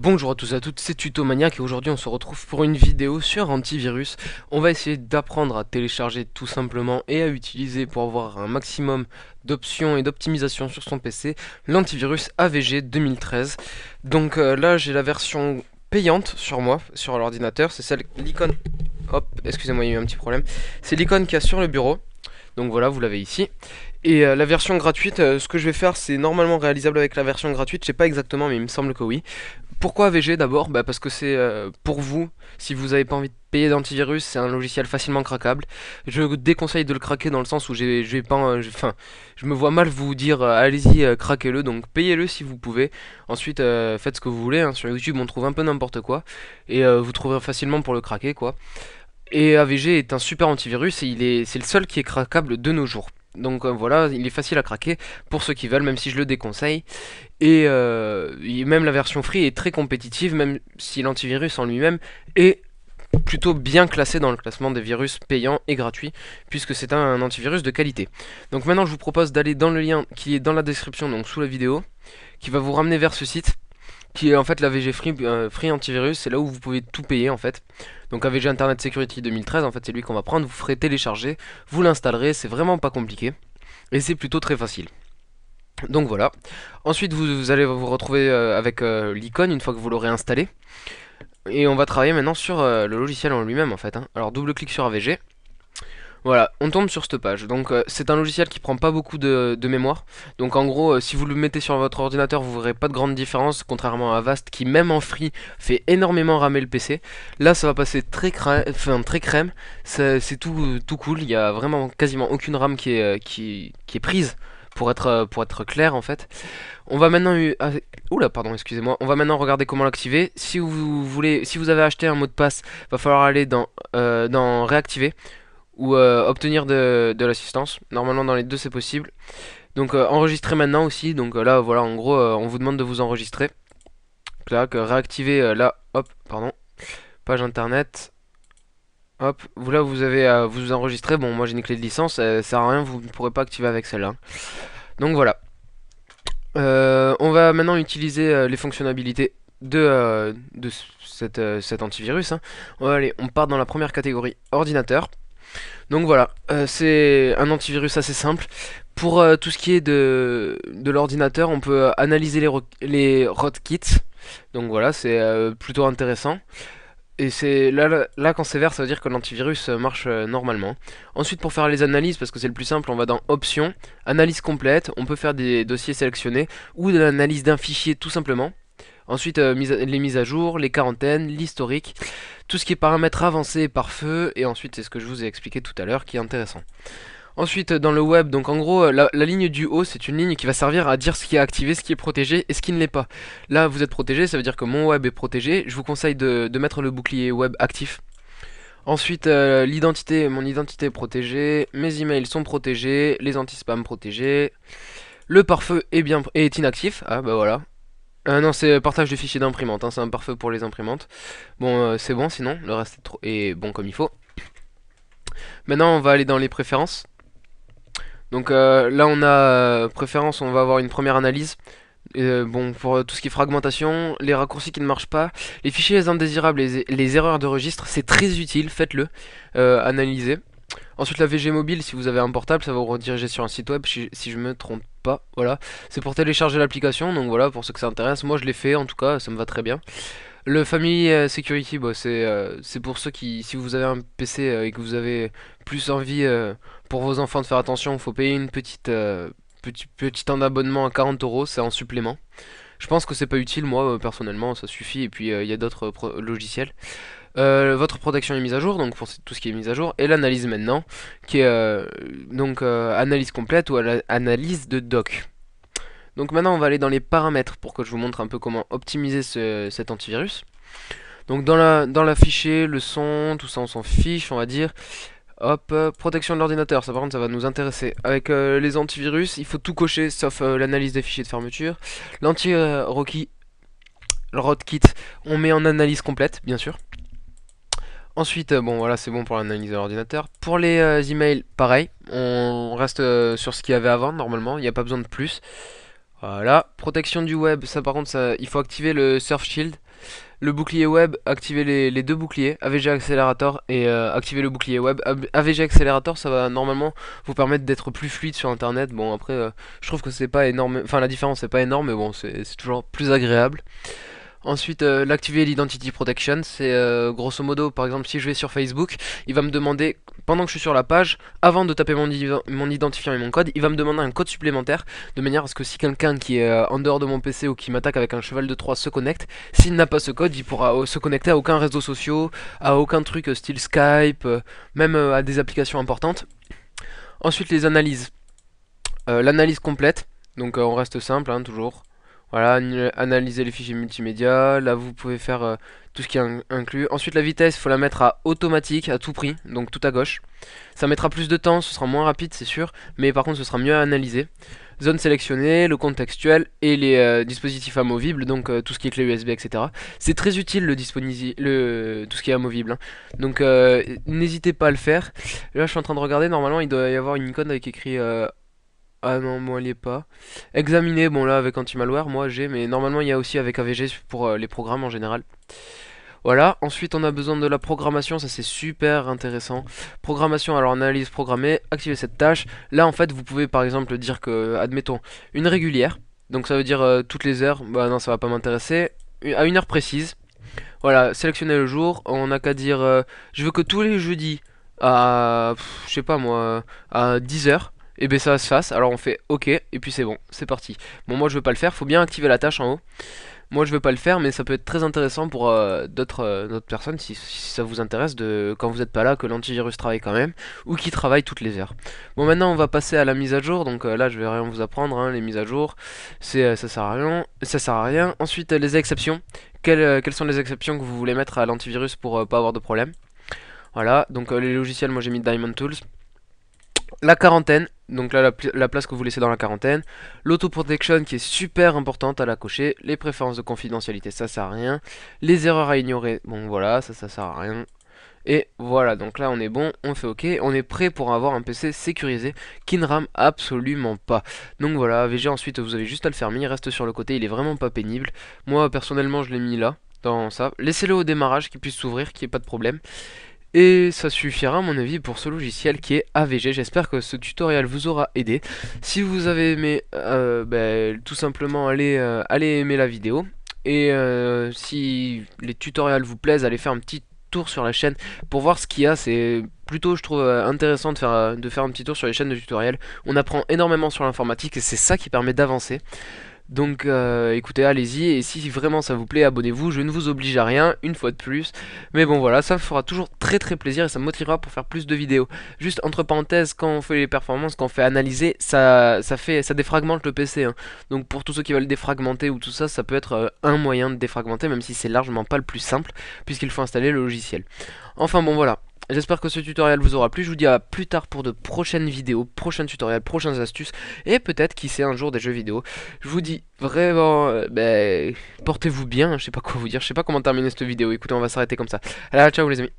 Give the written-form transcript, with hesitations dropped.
Bonjour à tous et à toutes, c'est Tutomaniac et aujourd'hui on se retrouve pour une vidéo sur antivirus. On va essayer d'apprendre à télécharger tout simplement et à utiliser pour avoir un maximum d'options et d'optimisation sur son PC l'antivirus AVG 2013. Donc là j'ai la version payante sur moi, sur l'ordinateur, c'est celle, l'icône, hop, excusez-moi il y a eu un petit problème, c'est l'icône qu'il y a sur le bureau. Donc voilà, vous l'avez ici. Et la version gratuite, ce que je vais faire, c'est normalement réalisable avec la version gratuite, je sais pas exactement, mais il me semble que oui. Pourquoi AVG d'abord? Parce que c'est pour vous, si vous n'avez pas envie de payer d'antivirus, c'est un logiciel facilement craquable. Je déconseille de le craquer dans le sens où j'ai pas, enfin, je me vois mal vous dire allez-y, craquez-le, donc payez-le si vous pouvez. Ensuite, faites ce que vous voulez, hein. Sur YouTube, on trouve un peu n'importe quoi et vous trouverez facilement pour le craquer, quoi. Et AVG est un super antivirus et c'est le seul qui est craquable de nos jours. Donc voilà, il est facile à craquer pour ceux qui veulent, même si je le déconseille. Et même la version free est très compétitive, même si l'antivirus en lui-même est plutôt bien classé dans le classement des virus payants et gratuits, puisque c'est un antivirus de qualité. Donc maintenant je vous propose d'aller dans le lien qui est dans la description, donc sous la vidéo, qui va vous ramener vers ce site, qui est en fait l'AVG Free, Free Antivirus, c'est là où vous pouvez tout payer en fait. Donc AVG Internet Security 2013, en fait c'est lui qu'on va prendre, vous ferez télécharger, vous l'installerez, c'est vraiment pas compliqué, et c'est plutôt très facile. Donc voilà. Ensuite, vous allez vous retrouver avec l'icône une fois que vous l'aurez installé. Et on va travailler maintenant sur le logiciel en lui-même en fait, hein. Alors double-clic sur AVG. Voilà, on tombe sur cette page. Donc c'est un logiciel qui prend pas beaucoup de mémoire. Donc en gros, si vous le mettez sur votre ordinateur, vous verrez pas de grande différence, contrairement à Avast qui même en free fait énormément ramer le PC. Là, ça va passer très crème. C'est tout cool. Il y a vraiment quasiment aucune RAM qui est prise pour être clair en fait. On va maintenant oula, pardon, excusez-moi. On va maintenant regarder comment l'activer. Si vous voulez, si vous avez acheté un mot de passe, va falloir aller dans réactiver ou obtenir de l'assistance. Normalement dans les deux c'est possible. Donc enregistrer maintenant aussi. Donc là voilà, en gros on vous demande de vous enregistrer. Clac, réactiver là, hop, pardon, page internet. Hop, vous là vous avez vous enregistrer. Bon, moi j'ai une clé de licence, ça sert à rien, vous ne pourrez pas activer avec celle-là. Donc voilà. On va maintenant utiliser les fonctionnalités de cet antivirus, hein. Allez, on part dans la première catégorie, ordinateur. Donc voilà, c'est un antivirus assez simple. Pour tout ce qui est de l'ordinateur, on peut analyser les rootkits. Donc voilà, c'est plutôt intéressant. Et c'est là quand c'est vert, ça veut dire que l'antivirus marche normalement. Ensuite, pour faire les analyses, parce que c'est le plus simple, on va dans Options, Analyse complète. On peut faire des dossiers sélectionnés ou de l'analyse d'un fichier tout simplement. Ensuite, les mises à jour, les quarantaines, l'historique, tout ce qui est paramètres avancés par feu. Et ensuite, c'est ce que je vous ai expliqué tout à l'heure qui est intéressant. Ensuite, dans le web, donc en gros, la ligne du haut, c'est une ligne qui va servir à dire ce qui est activé, ce qui est protégé et ce qui ne l'est pas. Là, vous êtes protégé, ça veut dire que mon web est protégé. Je vous conseille de mettre le bouclier web actif. Ensuite, l'identité, mon identité est protégée, mes emails sont protégés, les anti-spam protégés. Le pare-feu est inactif. Ah bah voilà. Non, c'est partage de fichiers d'imprimante, hein, c'est un pare-feu pour les imprimantes. Bon, c'est bon sinon, le reste est bon comme il faut. Maintenant, on va aller dans les préférences. Donc là on a préférence, on va avoir une première analyse. Bon, pour tout ce qui est fragmentation, les raccourcis qui ne marchent pas, les fichiers indésirables, les erreurs de registre, c'est très utile, faites-le, analysez. Ensuite la VG mobile, si vous avez un portable, ça va vous rediriger sur un site web, si je me trompe pas, voilà. C'est pour télécharger l'application, donc voilà, pour ceux que ça intéresse, moi je l'ai fait en tout cas, ça me va très bien. Le Family Security, bah, c'est pour ceux qui, si vous avez un PC et que vous avez plus envie pour vos enfants de faire attention, il faut payer une petit un abonnement à 40 €, c'est en supplément. Je pense que c'est pas utile, moi personnellement, ça suffit. Et puis il y a d'autres logiciels. Votre protection est mise à jour, donc pour tout ce qui est mis à jour, et l'analyse maintenant, qui est donc analyse complète ou analyse de doc. Donc maintenant on va aller dans les paramètres pour que je vous montre un peu comment optimiser cet antivirus. Donc dans la fichier, le son, tout ça on s'en fiche on va dire. Hop, protection de l'ordinateur, ça par contre ça va nous intéresser. Avec les antivirus, il faut tout cocher sauf l'analyse des fichiers de fermeture. L'anti-rootkit, on met en analyse complète bien sûr. Ensuite, bon voilà, c'est bon pour l'analyse de l'ordinateur. Pour les emails, pareil, on reste sur ce qu'il y avait avant normalement, il n'y a pas besoin de plus. Voilà, protection du web, ça par contre, il faut activer le Surf Shield. Le bouclier web, activer les deux boucliers, AVG Accelerator et activer le bouclier web. AVG Accelerator, ça va normalement vous permettre d'être plus fluide sur internet. Bon après, je trouve que c'est pas énorme, enfin la différence c'est pas énorme, mais bon c'est toujours plus agréable. Ensuite, l'activer l'identity protection, c'est grosso modo, par exemple, si je vais sur Facebook, il va me demander, pendant que je suis sur la page, avant de taper mon identifiant et mon code, il va me demander un code supplémentaire, de manière à ce que si quelqu'un qui est en dehors de mon PC ou qui m'attaque avec un cheval de Troie se connecte, s'il n'a pas ce code, il pourra se connecter à aucun réseau social, à aucun truc style Skype, même à des applications importantes. Ensuite, les analyses. L'analyse complète, donc on reste simple, hein, toujours. Voilà, analyser les fichiers multimédia. Là, vous pouvez faire tout ce qui est inclus. Ensuite, la vitesse, il faut la mettre à automatique à tout prix, donc tout à gauche. Ça mettra plus de temps, ce sera moins rapide, c'est sûr, mais par contre, ce sera mieux à analyser. Zone sélectionnée, le contextuel et les dispositifs amovibles, donc tout ce qui est clé USB, etc. C'est très utile tout ce qui est amovible, hein. Donc, n'hésitez pas à le faire. Là, je suis en train de regarder. Normalement, il doit y avoir une icône avec écrit. Ah non, moi il est pas. Examiner, bon là avec anti-malware, moi j'ai, mais normalement il y a aussi avec AVG pour les programmes en général. Voilà, ensuite on a besoin de la programmation, ça c'est super intéressant. Programmation, alors analyse programmée, activer cette tâche. Là en fait vous pouvez par exemple dire que, admettons, une régulière, donc ça veut dire toutes les heures, bah non ça va pas m'intéresser, à une heure précise. Voilà, sélectionner le jour, on n'a qu'à dire je veux que tous les jeudis à, je sais pas moi, à 10 heures. Et ben ça se fasse, alors on fait OK, et puis c'est bon, c'est parti. Bon moi je veux pas le faire, faut bien activer la tâche en haut. Moi je veux pas le faire, mais ça peut être très intéressant pour d'autres personnes si ça vous intéresse, de quand vous êtes pas là, que l'antivirus travaille quand même, ou qui travaille toutes les heures. Bon maintenant on va passer à la mise à jour, donc là je vais rien vous apprendre, hein, les mises à jour, ça sert à rien, ça sert à rien. Ensuite les exceptions, quelles sont les exceptions que vous voulez mettre à l'antivirus pour pas avoir de problème. Voilà, donc les logiciels, moi j'ai mis Diamond Tools. La quarantaine, donc là la place que vous laissez dans la quarantaine. L'auto-protection qui est super importante à la cocher. Les préférences de confidentialité, ça sert à rien. Les erreurs à ignorer, bon voilà, ça sert à rien. Et voilà, donc là on est bon, on fait OK, on est prêt pour avoir un PC sécurisé qui ne rame absolument pas. Donc voilà, VG ensuite vous avez juste à le fermer, il reste sur le côté, il est vraiment pas pénible. Moi personnellement je l'ai mis là, dans ça. Laissez-le au démarrage qu'il puisse s'ouvrir, qu'il n'y ait pas de problème. Et ça suffira à mon avis pour ce logiciel qui est AVG. J'espère que ce tutoriel vous aura aidé. Si vous avez aimé, tout simplement allez aimer la vidéo. Et si les tutoriels vous plaisent, allez faire un petit tour sur la chaîne pour voir ce qu'il y a. C'est plutôt, je trouve, intéressant de faire un petit tour sur les chaînes de tutoriels. On apprend énormément sur l'informatique et c'est ça qui permet d'avancer. Donc écoutez, allez-y, et si vraiment ça vous plaît, abonnez-vous, je ne vous oblige à rien, une fois de plus. Mais bon voilà, ça me fera toujours très très plaisir et ça me motivera pour faire plus de vidéos. Juste entre parenthèses, quand on fait les performances, quand on fait analyser, ça défragmente le PC, hein. Donc pour tous ceux qui veulent défragmenter ou tout ça, ça peut être un moyen de défragmenter, même si c'est largement pas le plus simple, puisqu'il faut installer le logiciel. Enfin bon voilà. J'espère que ce tutoriel vous aura plu, je vous dis à plus tard pour de prochaines vidéos, prochains tutoriels, prochaines astuces, et peut-être qui sait un jour des jeux vidéo. Je vous dis vraiment, portez-vous bien, je sais pas quoi vous dire, je sais pas comment terminer cette vidéo, écoutez on va s'arrêter comme ça. Allez, ciao les amis.